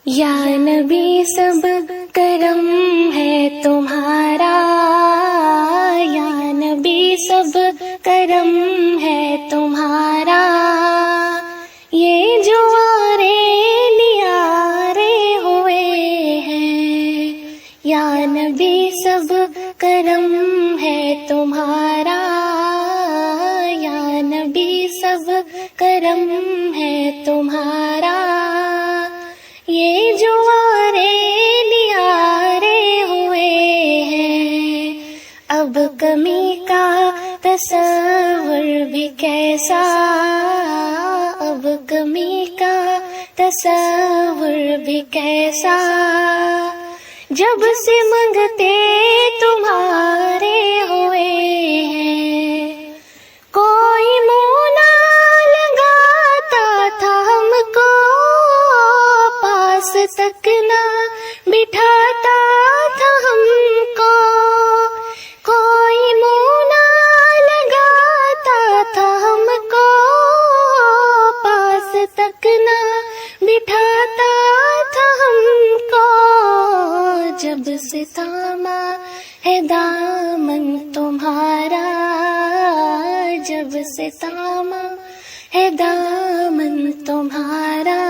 یا نبی سب کرم ہے تمہارا، یا نبی سب کرم ہے تمہارا، یہ جو آرے نیارے ہوئے ہیں، یا نبی سب کرم ہے تمہارا، یا نبی سب کرم ہے تمہارا، یہ جو آرے نیارے ہوئے ہیں، اب کمی کا تصور بھی کیسا، اب کمی کا تصور بھی کیسا، جب سے منگتے تمہارے ہوئے ہیں، کوئی منہ نہ لگاتا تھا ہم کو، پاس تک نہ بٹھاتا تھا ہم کو، کوئی منہ نہ لگاتا تھا ہم کو، پاس تک نہ بٹھاتا تھا ہم کو، جب سے تھاما ہے دامن تمہارا، جب سے تھاما ہے دامن تمہارا،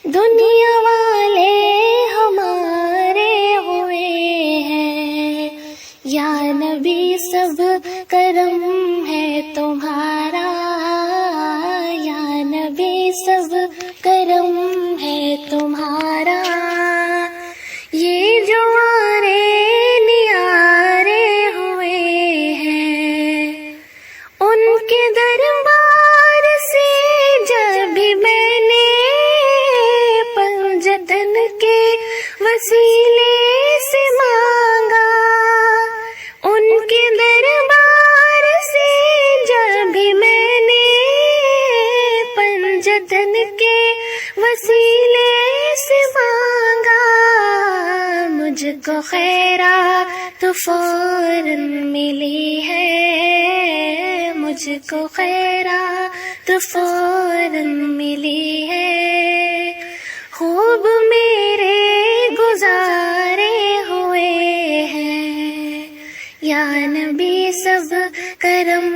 دنیا والے ہمارے ہوئے ہیں، یا نبی سب کرم ہے تمہارا، یا نبی سب کرم ہے تمہارا، یہ جو آرے نیارے ہوئے ہیں، ان کے دربار سے جب بھی میں نے پنجتن کے وسیلے سے مانگا، ان کے دربار سے جب بھی میں نے پنجتن کے وسیلے سے مانگا، مجھ کو خیرات فوراً ملی ہے، مجھ کو خیرات فوراً ملی ہے، خوب میرے گزارے ہوئے ہیں، یا نبی سب کرم